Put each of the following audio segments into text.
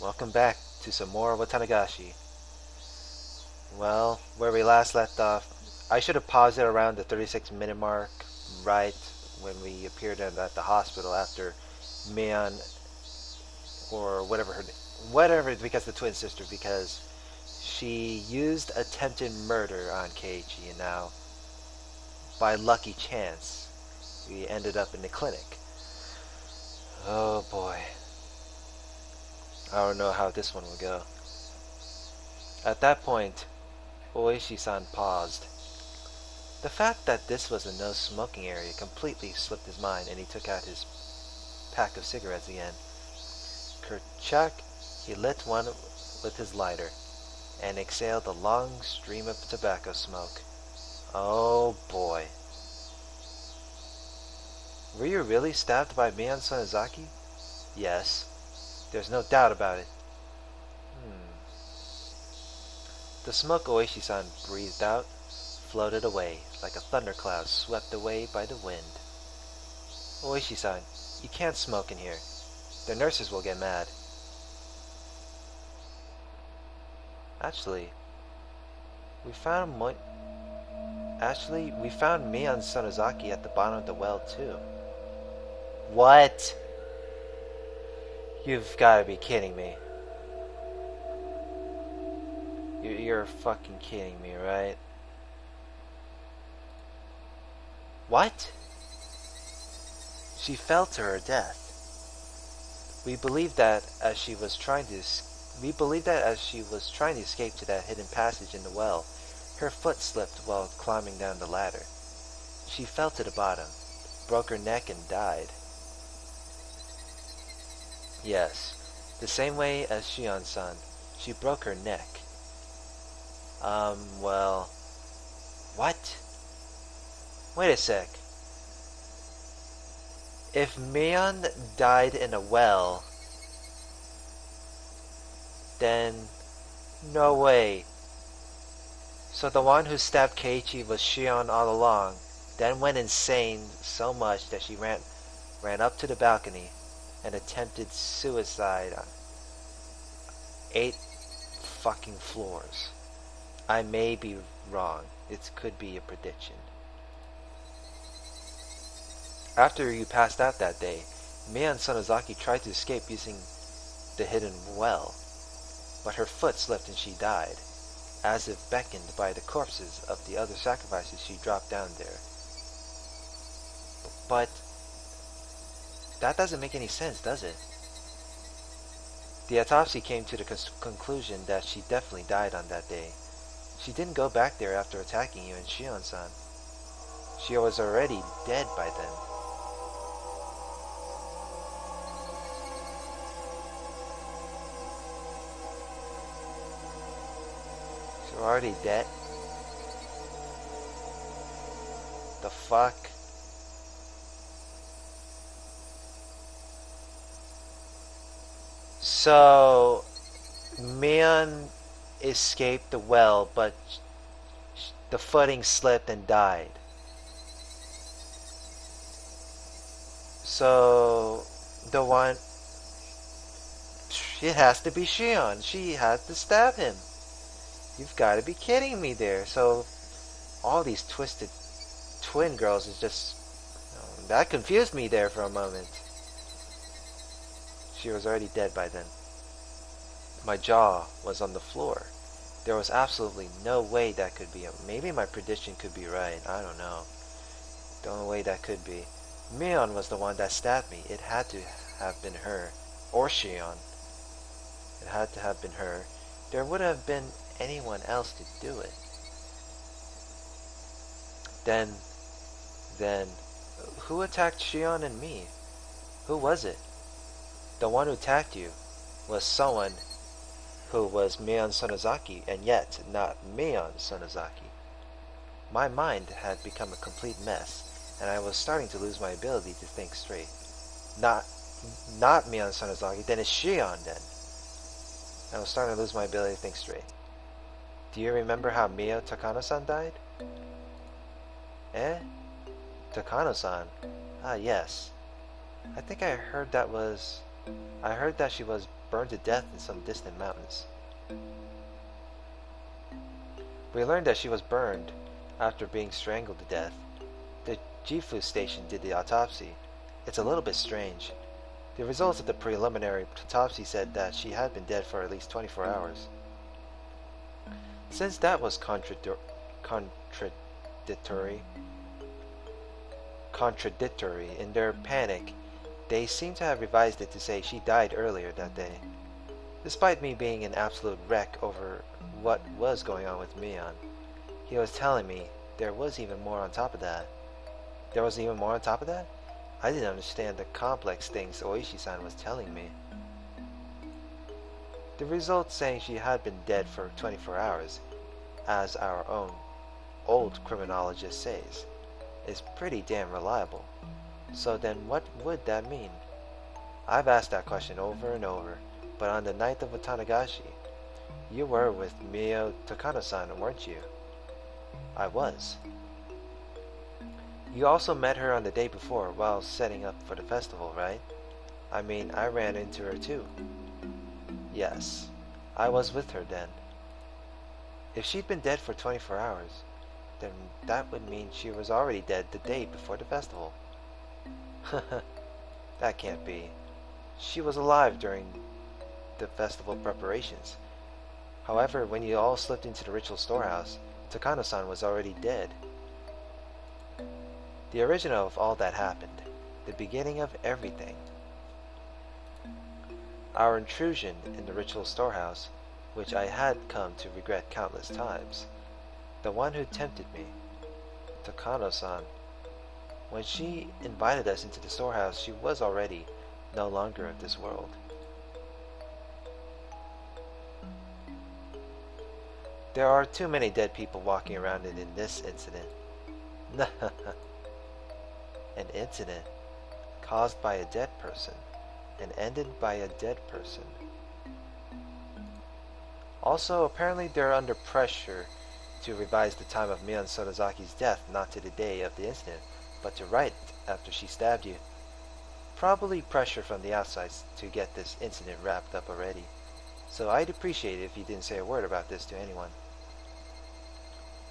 Welcome back to some more Watanagashi. Well, where we last left off, I should have paused it around the 36-minute mark, right when we appeared at the hospital after Mion, or whatever, because the twin sister, because she used attempted murder on Keiichi, and now, by lucky chance, we ended up in the clinic. Oh boy. I don't know how this one will go. At that point, Oishi-san paused. The fact that this was a no-smoking area completely slipped his mind, and he took out his pack of cigarettes again. Kerchak, he lit one with his lighter, and exhaled a long stream of tobacco smoke. Oh boy. Were you really stabbed by Mion Sonozaki? Yes. There's no doubt about it. The smoke Oishi-san breathed out floated away like a thundercloud swept away by the wind. Oishi-san, you can't smoke in here. The nurses will get mad. Actually, we found Mion Sonozaki at the bottom of the well too. What? You've got to be kidding me. You're fucking kidding me, right? What? She fell to her death. We believe that as she was trying to escape to that hidden passage in the well, her foot slipped while climbing down the ladder. She fell to the bottom, broke her neck, and died. Yes, the same way as Shion-san, she broke her neck. Well... What? Wait a sec. If Mion died in a well, then... No way. So the one who stabbed Keiichi was Shion all along, then went insane so much that she ran up to the balcony and attempted suicide on 8 fucking floors. I may be wrong. It could be a prediction. After you passed out that day, Mion Sonozaki tried to escape using the hidden well, but her foot slipped and she died, as if beckoned by the corpses of the other sacrifices she dropped down there. But that doesn't make any sense, does it? The autopsy came to the conclusion that she definitely died on that day. She didn't go back there after attacking you and Shion-san. She was already dead by then. She was already dead? The fuck? So, Mion escaped the well, but the footing slipped and died. So, the one... It has to be Shion. She had to stab him. You've got to be kidding me there. So, all these twisted twin girls is just... that confused me there for a moment. She was already dead by then. My jaw was on the floor. There was absolutely no way that could be. Maybe my prediction could be right. I don't know. The only way that could be. Mion was the one that stabbed me. It had to have been her. Or Shion. It had to have been her. There wouldn't have been anyone else to do it. Then, who attacked Shion and me? Who was it? The one who attacked you was someone who was Mion Sonozaki, and yet not Mion Sonozaki. My mind had become a complete mess, and I was starting to lose my ability to think straight. Not Mion Sonozaki, then it's Shion then. I was starting to lose my ability to think straight. Do you remember how Mio Takano-san died? Eh? Takano-san? Ah, yes. I think I heard that she was burned to death in some distant mountains. We learned that she was burned after being strangled to death. The Ch.2 station did the autopsy. It's a little bit strange. The results of the preliminary autopsy said that she had been dead for at least 24 hours. Since that was contradictory in their panic, they seem to have revised it to say she died earlier that day. Despite me being an absolute wreck over what was going on with Mion, he was telling me there was even more on top of that. There was even more on top of that? I didn't understand the complex things Oishi-san was telling me. The results saying she had been dead for 24 hours, as our own old criminologist says, is pretty damn reliable. So then what would that mean? I've asked that question over and over, but on the night of Watanagashi, you were with Mio Takano-san, weren't you? I was. You also met her on the day before while setting up for the festival, right? I mean, I ran into her too. Yes, I was with her then. If she'd been dead for 24 hours, then that would mean she was already dead the day before the festival. That can't be. She was alive during the festival preparations. However, when you all slipped into the ritual storehouse, Takano-san was already dead. The original of all that happened, the beginning of everything. Our intrusion in the ritual storehouse, which I had come to regret countless times. The one who tempted me, Takano-san. When she invited us into the storehouse, she was already no longer of this world. There are too many dead people walking around in this incident. An incident caused by a dead person and ended by a dead person. Also, apparently they're under pressure to revise the time of Mion Sonozaki's death not to the day of the incident, but to right after she stabbed you. Probably pressure from the outside to get this incident wrapped up already. So I'd appreciate it if you didn't say a word about this to anyone.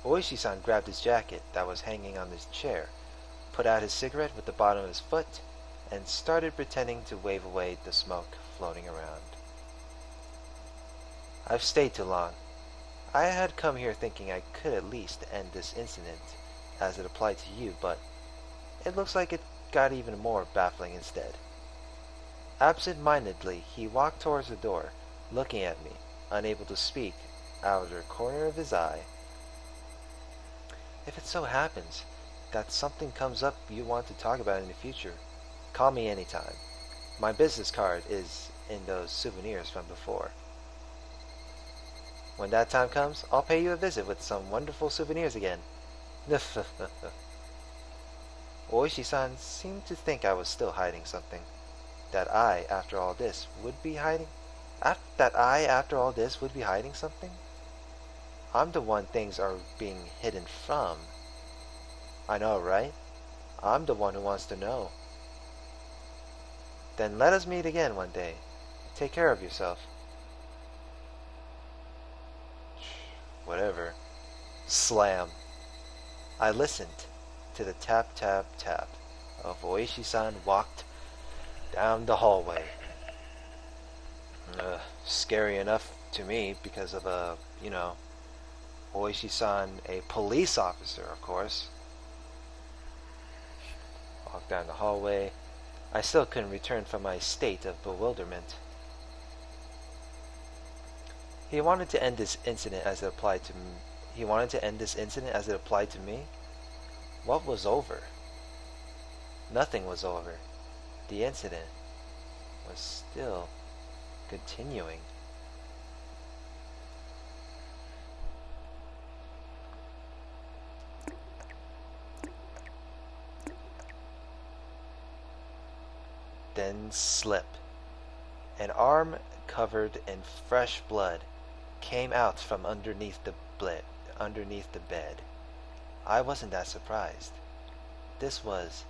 Oishi-san grabbed his jacket that was hanging on his chair, put out his cigarette with the bottom of his foot, and started pretending to wave away the smoke floating around. I've stayed too long. I had come here thinking I could at least end this incident as it applied to you, but it looks like it got even more baffling instead. Absent-mindedly, he walked towards the door, looking at me, unable to speak, out of the corner of his eye. If it so happens that something comes up you want to talk about in the future, call me anytime. My business card is in those souvenirs from before. When that time comes, I'll pay you a visit with some wonderful souvenirs again. Oishi-san seemed to think I was still hiding something. That I, after all this, would be hiding something? I'm the one things are being hidden from. I know, right? I'm the one who wants to know. Then let us meet again one day. Take care of yourself. Whatever. Slam. I listened to the tap tap tap of Oishi-san walked down the hallway. Scary enough to me because of Oishi-san, a police officer, of course. Walked down the hallway. I still couldn't return from my state of bewilderment. He wanted to end this incident as it applied to me. What was over? Nothing was over. The incident was still continuing. Then slip. An arm covered in fresh blood came out from underneath the bed. I wasn't that surprised. This was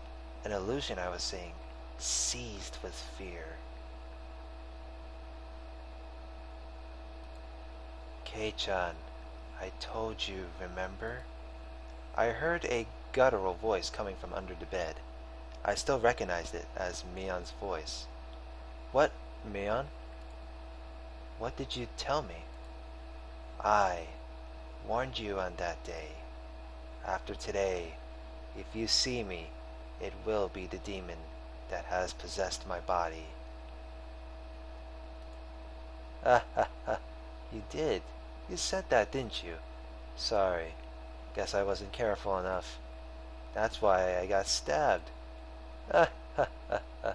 an illusion I was seeing, seized with fear. Kei-chan, I told you, remember? I heard a guttural voice coming from under the bed. I still recognized it as Mion's voice. What, Mion? What did you tell me? I warned you on that day. After today, if you see me, it will be the demon that has possessed my body. Ah ha ha, you did. You said that, didn't you? Sorry. Guess I wasn't careful enough. That's why I got stabbed. Ah ha ha ha.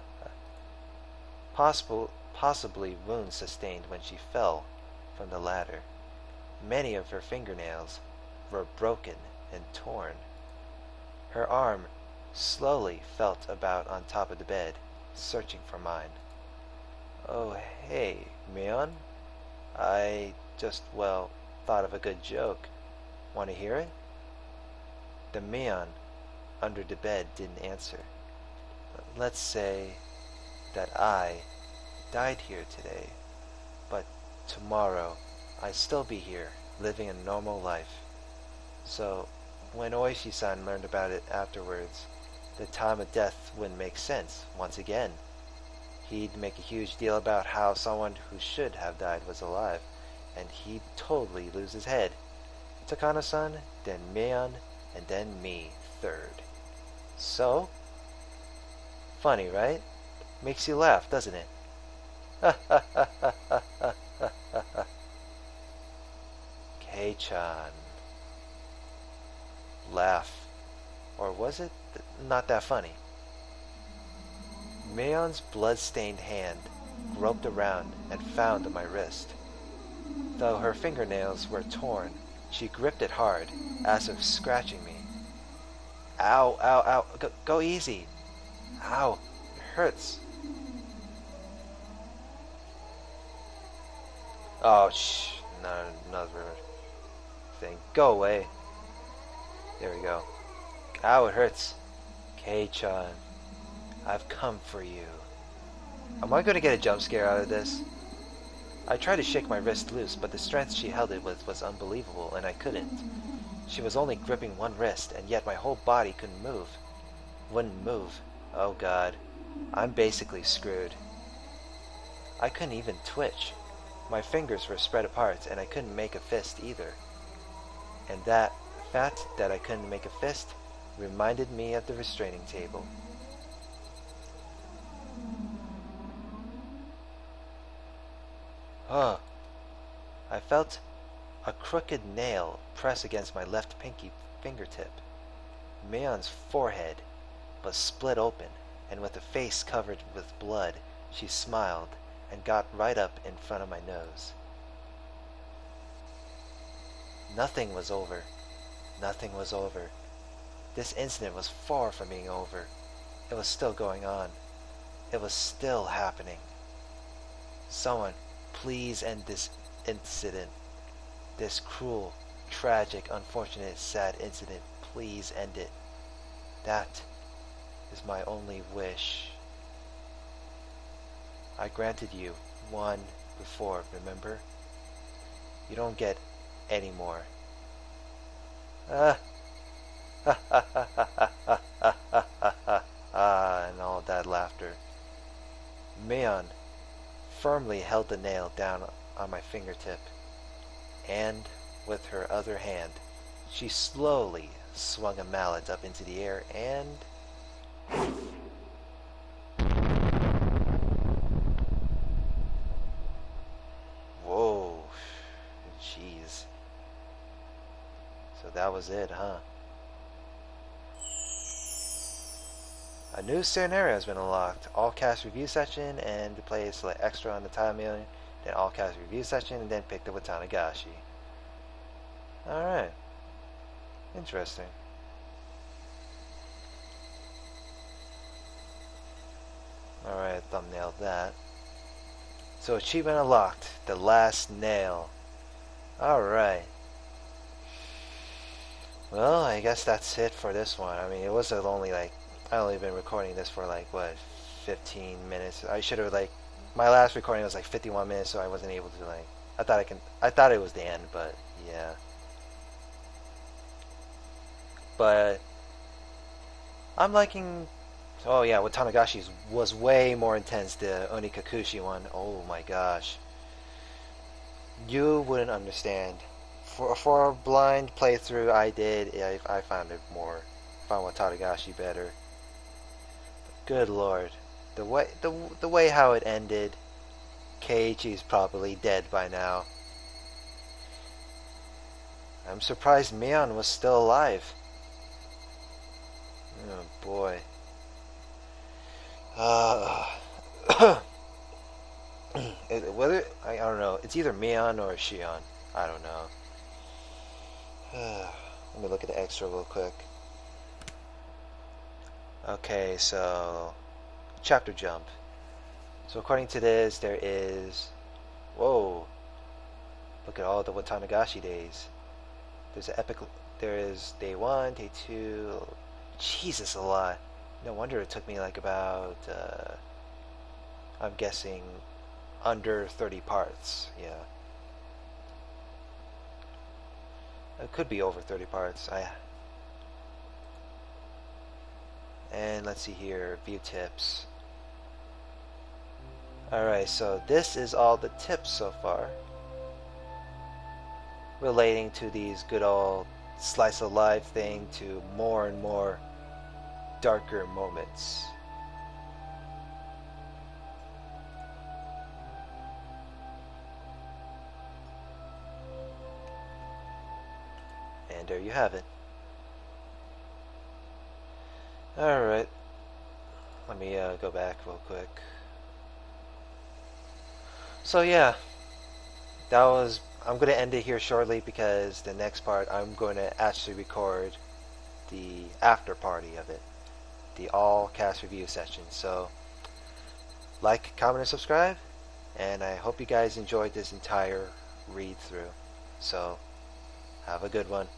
Possibly wounds sustained when she fell from the ladder. Many of her fingernails were broken and torn. Her arm slowly felt about on top of the bed, searching for mine. Oh, hey, Mion. I just, thought of a good joke. Want to hear it? The Mion under the bed didn't answer. Let's say that I died here today, but tomorrow I'd still be here, living a normal life. So, when Oishi-san learned about it afterwards, the time of death wouldn't make sense once again. He'd make a huge deal about how someone who should have died was alive, and he'd totally lose his head. Takano-san, then Mion, and then me, third. So? Funny, right? Makes you laugh, doesn't it? Ha ha ha ha ha ha ha ha. Kei-chan. Laugh. Or was it not that funny? Mion's blood-stained hand groped around and found my wrist. Though her fingernails were torn, she gripped it hard, as if scratching me. Ow, ow, ow. Go easy. Ow, it hurts. Oh, shh. No, another thing. Go away. There we go. Ow, it hurts. Kei-chan, I've come for you. Am I going to get a jump scare out of this? I tried to shake my wrist loose, but the strength she held it with was unbelievable, and I couldn't. She was only gripping one wrist, and yet my whole body couldn't move. Wouldn't move. Oh god. I'm basically screwed. I couldn't even twitch. My fingers were spread apart, and I couldn't make a fist either. And that fact that I couldn't make a fist reminded me of the restraining table. Oh, I felt a crooked nail press against my left pinky fingertip. Mion's forehead was split open, and with a face covered with blood, she smiled and got right up in front of my nose. Nothing was over. Nothing was over. This incident was far from being over. It was still going on. It was still happening. Someone, please end this incident. This cruel, tragic, unfortunate, sad incident. Please end it. That is my only wish. I granted you one before, remember? You don't get any more. Ah, ha ha ha ha ha ha ha ha ha ha, and all that laughter. Mion firmly held the nail down on my fingertip, and with her other hand, she slowly swung a mallet up into the air and... Whoa, jeez. So that was it, huh? A new scenario has been unlocked. All cast review section, and to play select extra on the tile mailing, then all cast review section, and then pick the Watanagashi. Alright. Interesting. Alright, thumbnailed that. So achievement unlocked. The last nail. Alright. Well, I guess that's it for this one. I mean, it was only like, I only been recording this for like, what, 15 minutes. I should have my last recording was like 51 minutes, so I wasn't able to I thought it was the end, but yeah. But I'm liking. Oh yeah, Watanagashi's was way more intense. The Onikakushi one. Oh my gosh, you wouldn't understand. For a blind playthrough, I did. I found it more. Found Watanagashi better. Good lord, the way how it ended. Keiichi's probably dead by now. I'm surprised Mion was still alive. Oh boy. Uh, whether I don't know. It's either Mion or Shion. I don't know. Let me look at the extra real quick. Okay, so chapter jump. So according to this, there is. Whoa! Look at all the Watanagashi days. There's an epic. There is day 1, day 2. Jesus, a lot. No wonder it took me like about. I'm guessing under 30 parts. Yeah. It could be over 30 parts. And let's see here, view tips. Alright, so this is all the tips so far relating to these good old slice of life thing to more and more darker moments. And there you have it. Alright, let me go back real quick. So yeah, that was. I'm going to end it here shortly because the next part I'm going to actually record the after party of it, the all cast review session. So like, comment, and subscribe, and I hope you guys enjoyed this entire read through. So have a good one.